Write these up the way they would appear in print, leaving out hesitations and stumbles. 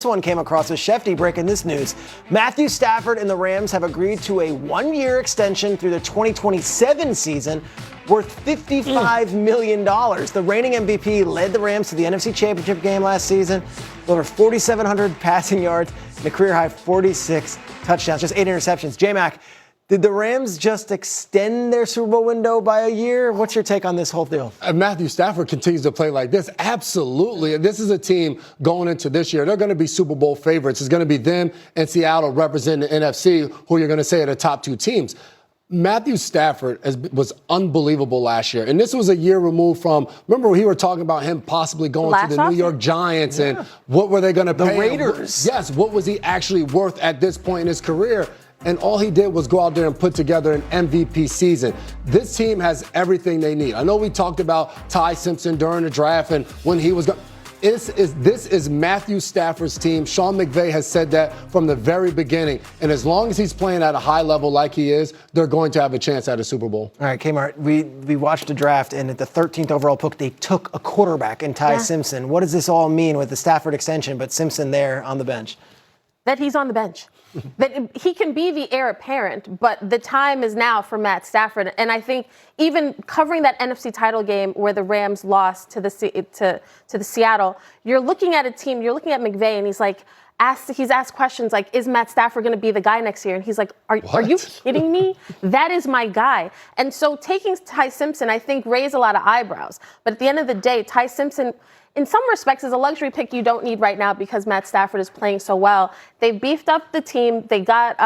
This one came across with Shefty breaking this news. Matthew Stafford and the Rams have agreed to a one-year extension through the 2027 season worth $55 million. The reigning MVP led the Rams to the NFC Championship game last season, over 4,700 passing yards and a career-high 46 touchdowns, just 8 interceptions. J-Mac, did the Rams just extend their Super Bowl window by a year? What's your take on this whole deal? Matthew Stafford continues to play like this. Absolutely. This is a team going into this year. They're going to be Super Bowl favorites. It's going to be them and Seattle representing the NFC, who you're going to say are the top two teams. Matthew Stafford was unbelievable last year. And this was a year removed from, remember we were talking about him possibly going to the New York Giants and what were they going to pay? The Raiders. Yes, what was he actually worth at this point in his career? And all he did was go out there and put together an MVP season. This team has everything they need. I know we talked about Ty Simpson during the draft and when he was going. This is Matthew Stafford's team. Sean McVay has said that from the very beginning. And as long as he's playing at a high level like he is, they're going to have a chance at a Super Bowl. All right, Kmart, we watched the draft, and at the 13th overall pick, they took a quarterback in Ty Simpson. What does this all mean with the Stafford extension, but Simpson there on the bench? That he's on the bench. That he can be the heir apparent, but the time is now for Matt Stafford. And I think even covering that NFC title game where the Rams lost to the Seattle, you're looking at a team, you're looking at McVay, and he's like, he's asked questions like, is Matt Stafford going to be the guy next year? And he's like, are you kidding me? That is my guy. And so taking Ty Simpson, I think, raised a lot of eyebrows. But at the end of the day, Ty Simpson, in some respects, is a luxury pick you don't need right now because Matt Stafford is playing so well. They've beefed up the team. They got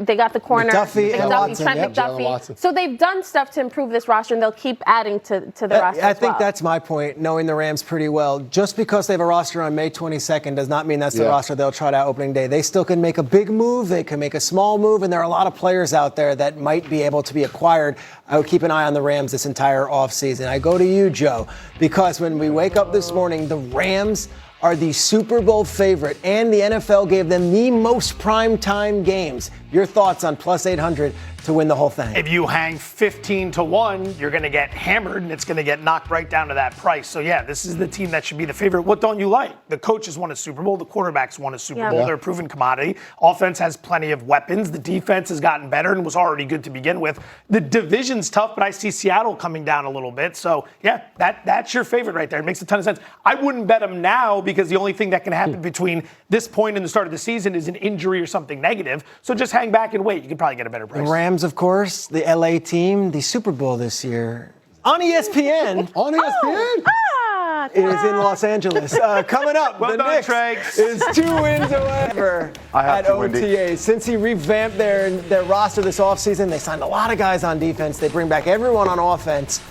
they got the corner. Trent McDuffie. So they've done stuff to improve this roster, and they'll keep adding to the roster I think that's my point, knowing the Rams pretty well. Just because they have a roster on May 22nd does not mean that's the roster they'll try out opening day. They still can make a big move. They can make a small move, and there are a lot of players out there that might be able to be acquired. I would keep an eye on the Rams this entire offseason. I go to you, Joe, because when we wake up this morning, the Rams are the Super Bowl favorite, and the NFL gave them the most primetime games. Your thoughts on plus 800 to win the whole thing? If you hang 15-1, you're going to get hammered, and it's going to get knocked right down to that price. So, yeah, this is the team that should be the favorite. What don't you like? The coaches won a Super Bowl. The quarterbacks won a Super Bowl. They're a proven commodity. Offense has plenty of weapons. The defense has gotten better and was already good to begin with. The division's tough, but I see Seattle coming down a little bit. So, yeah, that's your favorite right there. It makes a ton of sense. I wouldn't bet them now because the only thing that can happen between this point and the start of the season is an injury or something negative. So just hang back and wait. You can probably get a better price. The Rams, of course, the LA team, the Super Bowl this year on ESPN. On ESPN? It is in Los Angeles. Coming up, well the done, Knicks Trags. is 2 wins away at OTA. Since he revamped their roster this offseason, they signed a lot of guys on defense. They bring back everyone on offense.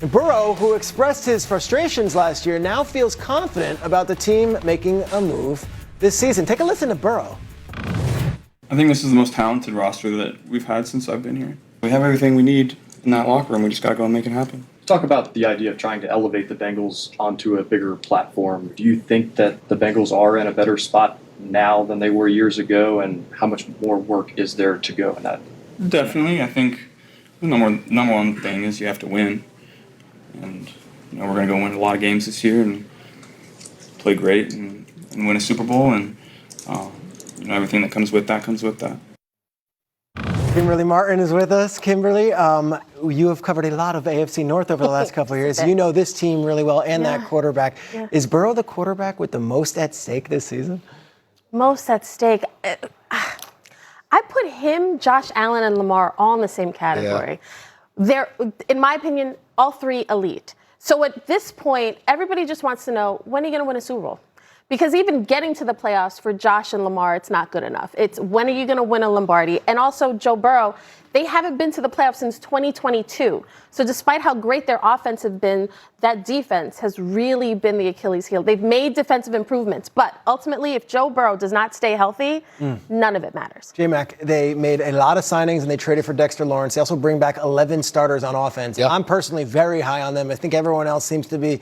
And Burrow, who expressed his frustrations last year, now feels confident about the team making a move this season. Take a listen to Burrow. I think this is the most talented roster that we've had since I've been here. We have everything we need in that locker room. We just got to go and make it happen. Talk about the idea of trying to elevate the Bengals onto a bigger platform. Do you think that the Bengals are in a better spot now than they were years ago, and how much more work is there to go in that? Definitely. I think the number one thing is you have to win. And we're going to go win a lot of games this year and play great and win a Super Bowl. And everything that comes with that comes with that. Kimberly Martin is with us. Kimberly, you have covered a lot of AFC North over the last couple of years. You know this team really well and that quarterback. Yeah. Is Burrow the quarterback with the most at stake this season? Most at stake. I put him, Josh Allen, and Lamar all in the same category. They're, in my opinion, all three elite. So at this point, everybody just wants to know, when are you going to win a Super Bowl? Because even getting to the playoffs for Josh and Lamar, it's not good enough. It's when are you going to win a Lombardi? And also Joe Burrow, they haven't been to the playoffs since 2022. So despite how great their offense has been, that defense has really been the Achilles heel. They've made defensive improvements. But ultimately, if Joe Burrow does not stay healthy, none of it matters. J-Mac, they made a lot of signings and they traded for Dexter Lawrence. They also bring back 11 starters on offense. Yep. I'm personally very high on them. I think everyone else seems to be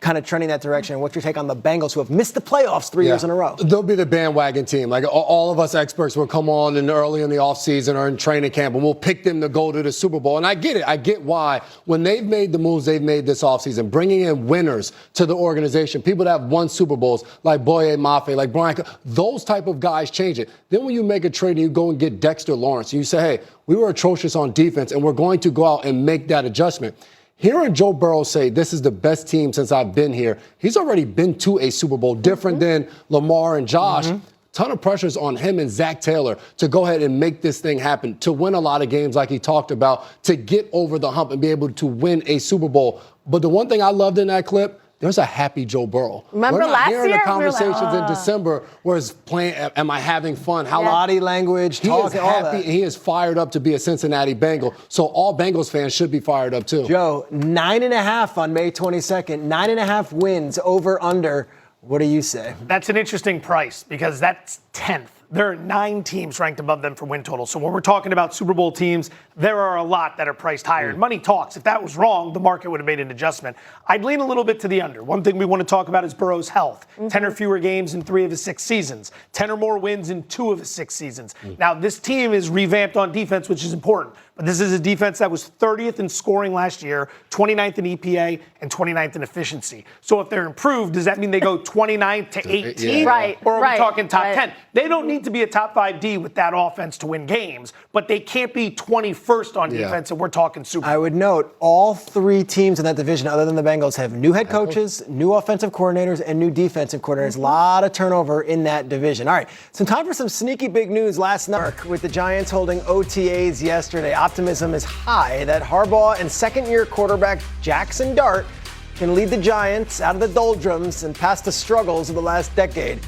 kind of trending that direction. What's your take on the Bengals, who have missed the playoffs 3 years in a row? They'll be the bandwagon team. Like all of us experts will come on early in the offseason or in training camp, and we'll pick them to go to the Super Bowl. And I get it. I get why. When they've made the moves they've made this offseason, bringing in winners to the organization, people that have won Super Bowls, like Boye Mafe, like Brian, those type of guys change it. Then when you make a trade and you go and get Dexter Lawrence, and you say, hey, we were atrocious on defense, and we're going to go out and make that adjustment. Hearing Joe Burrow say this is the best team since I've been here, he's already been to a Super Bowl, different than Lamar and Josh. Ton of pressures on him and Zach Taylor to go ahead and make this thing happen, to win a lot of games like he talked about, to get over the hump and be able to win a Super Bowl. But the one thing I loved in that clip, there's a happy Joe Burrow. Remember We're not last hearing year? the conversations We were like, in December where it's playing, am I having fun? How Body language, he talk, is all happy, that. and he is fired up to be a Cincinnati Bengal. So all Bengals fans should be fired up too. Joe, 9.5 on May 22nd, 9.5 wins over under. What do you say? That's an interesting price because that's 10th. There are 9 teams ranked above them for win total. So when we're talking about Super Bowl teams, there are a lot that are priced higher. And money talks. If that was wrong, the market would have made an adjustment. I'd lean a little bit to the under. One thing we want to talk about is Burrow's health. 10 or fewer games in 3 of his 6 seasons. 10 or more wins in 2 of his 6 seasons. Now, this team is revamped on defense, which is important. But this is a defense that was 30th in scoring last year, 29th in EPA, and 29th in efficiency. So if they're improved, does that mean they go 29th to 18? Yeah. Right, Or are right, we talking top right. 10? They don't need to be a top 5 D with that offense to win games, but they can't be 21st on defense, and we're talking Super Bowl. I would note all 3 teams in that division, other than the Bengals, have new head coaches, new offensive coordinators, and new defensive coordinators. A lot of turnover in that division. All right, some time for some sneaky big news last night with the Giants holding OTAs yesterday. Optimism is high that Harbaugh and second-year quarterback Jackson Dart can lead the Giants out of the doldrums and past the struggles of the last decade.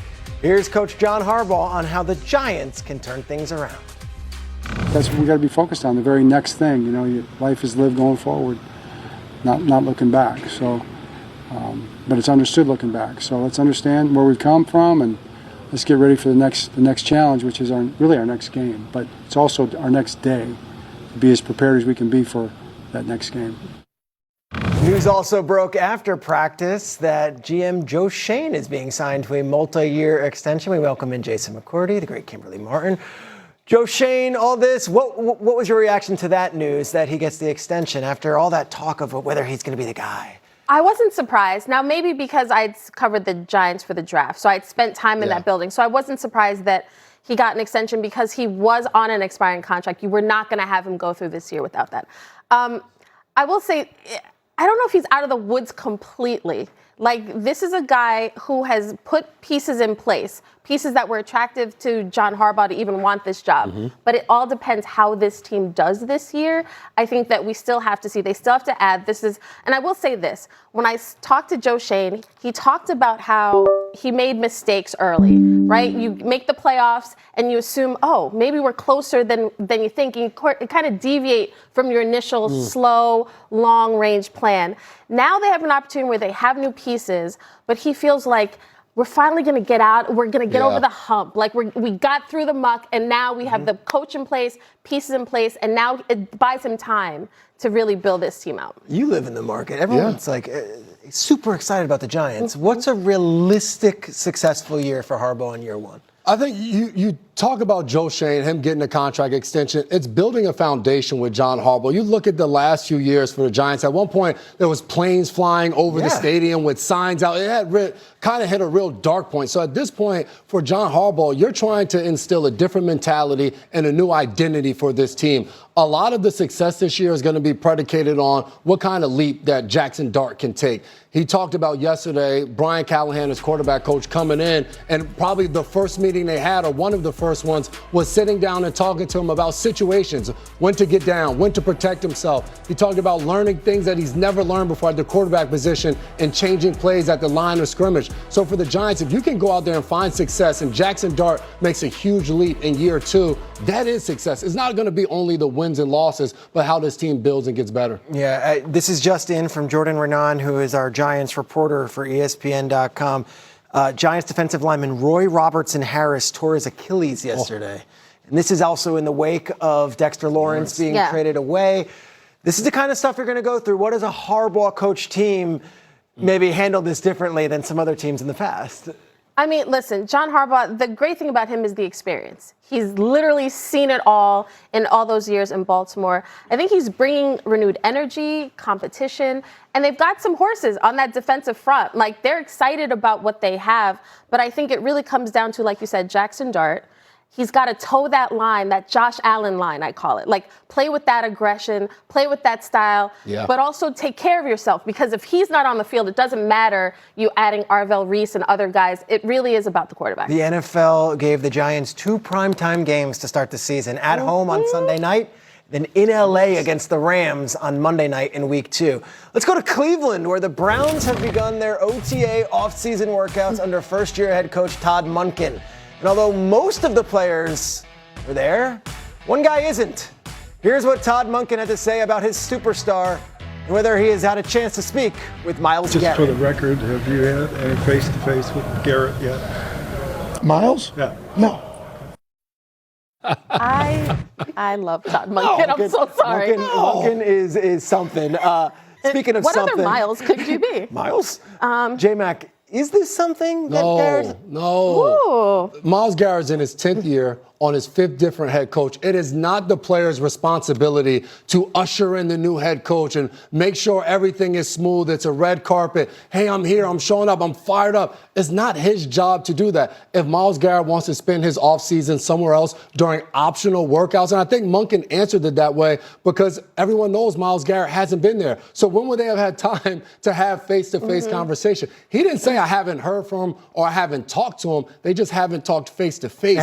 Here's Coach John Harbaugh on how the Giants can turn things around. That's what we got to be focused on, the very next thing. You know, your life is lived going forward, not looking back. So, but it's understood looking back. So let's understand where we've come from, and let's get ready for the next challenge, which is really our next game. But it's also our next day, to be as prepared as we can be for that next game. News also broke after practice that GM Joe Schoen is being signed to a multi-year extension. We welcome in Jason McCourty, the great Kimberly Martin. Joe Schoen, all this, what was your reaction to that news that he gets the extension after all that talk of whether he's going to be the guy? I wasn't surprised. Now, maybe because I'd covered the Giants for the draft, so I'd spent time in that building. So I wasn't surprised that he got an extension because he was on an expiring contract. You were not going to have him go through this year without that. I will say, I don't know if he's out of the woods completely. Like, this is a guy who has put pieces in place, pieces that were attractive to John Harbaugh to even want this job. But it all depends how this team does this year. I think that we still have to see. They still have to add. And I will say this. When I talked to Joe Schoen, he talked about how he made mistakes early, right? You make the playoffs and you assume, oh, maybe we're closer than you think. You kind of deviate from your initial slow, long-range plan. Now they have an opportunity where they have new pieces, but he feels like we're finally going to get out. We're going to get over the hump. Like we got through the muck, and now we have the coach in place, pieces in place, and now it buys him time to really build this team out. You live in the market. Everyone's like super excited about the Giants. What's a realistic, successful year for Harbaugh in year 1? I think you talk about Joe Schoen, him getting a contract extension. It's building a foundation with John Harbaugh. You look at the last few years for the Giants. At one point, there was planes flying over the stadium with signs out. It had kind of hit a real dark point. So at this point, for John Harbaugh, you're trying to instill a different mentality and a new identity for this team. A lot of the success this year is going to be predicated on what kind of leap that Jackson Dart can take. He talked about yesterday, Brian Callahan, his quarterback coach, coming in, and probably the first meeting they had, or one of the first ones, was sitting down and talking to him about situations, when to get down, when to protect himself. He talked about learning things that he's never learned before at the quarterback position and changing plays at the line of scrimmage. So for the Giants, if you can go out there and find success, and Jackson Dart makes a huge leap in year 2, that is success. It's not going to be only the wins and losses, but how this team builds and gets better. Yeah, this is just in from Jordan Renan, who is our Giants reporter for ESPN.com. Giants defensive lineman Roy Robertson-Harris tore his Achilles yesterday. And this is also in the wake of Dexter Lawrence being traded away. This is the kind of stuff you're going to go through. What does a Harbaugh coach team maybe handled this differently than some other teams in the past. I mean, listen, John Harbaugh, the great thing about him is the experience. He's literally seen it all in all those years in Baltimore. I think he's bringing renewed energy, competition, and they've got some horses on that defensive front. Like, they're excited about what they have, but I think it really comes down to, like you said, Jackson Dart. He's got to toe that line, that Josh Allen line, I call it. Like, play with that aggression, play with that style, but also take care of yourself. Because if he's not on the field, it doesn't matter you adding Arvell Reese and other guys. It really is about the quarterback. The NFL gave the Giants 2 primetime games to start the season. At home on Sunday night, then in LA against the Rams on Monday night in week 2. Let's go to Cleveland, where the Browns have begun their OTA offseason workouts under first-year head coach Todd Monken. And although most of the players are there, one guy isn't. Here's what Todd Monken had to say about his superstar and whether he has had a chance to speak with Myles Garrett. Just for the record, have you had any face-to-face with Garrett yet? Miles? Yeah. No. I love Todd Monken. I'm so sorry. Monken is something. Speaking of what something. What other Miles could you be? Miles? J-Mac, is this something that Garrett? No. Myles Garrett's in his 10th year on his 5th different head coach. It is not the player's responsibility to usher in the new head coach and make sure everything is smooth. It's a red carpet. Hey, I'm here. I'm showing up. I'm fired up. It's not his job to do that. If Myles Garrett wants to spend his offseason somewhere else during optional workouts, and I think Monken answered it that way because everyone knows Myles Garrett hasn't been there. So when would they have had time to have face-to-face conversation? He didn't say I haven't heard from him or I haven't talked to him. They just haven't talked face-to-face.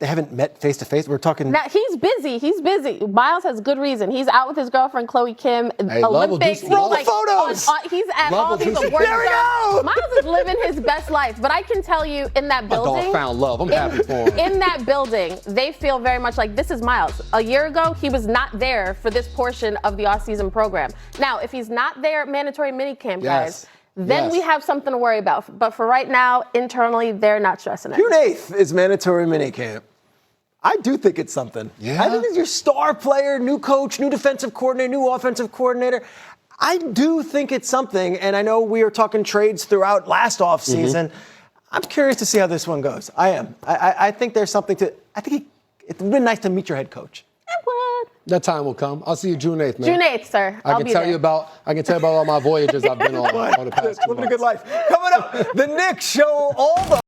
They haven't met face-to-face. We're talking. Now, he's busy. He's busy. Miles has good reason. He's out with his girlfriend, Chloe Kim. Hey, Olympics. roll the photos. He's at all these awards. There we go. Miles is living his best life. But I can tell you, in that My building. dog found love. I'm happy for him. In that building, they feel very much like this is Miles. A year ago, he was not there for this portion of the off-season program. Now, if he's not there at mandatory minicamp, guys, then we have something to worry about. But for right now, internally, they're not stressing it. June 8th is mandatory minicamp. I do think it's something. Yeah. I think it's your star player, new coach, new defensive coordinator, new offensive coordinator. I do think it's something, and I know we were talking trades throughout last offseason. I'm curious to see how this one goes. I am. I think there's something to. I think it would be nice to meet your head coach. It would. That time will come. I'll see you June 8th, man. June 8th, sir. I can tell you about all my voyages I've been on over the past 2 months. Living a good life. Coming up, the Knicks show all the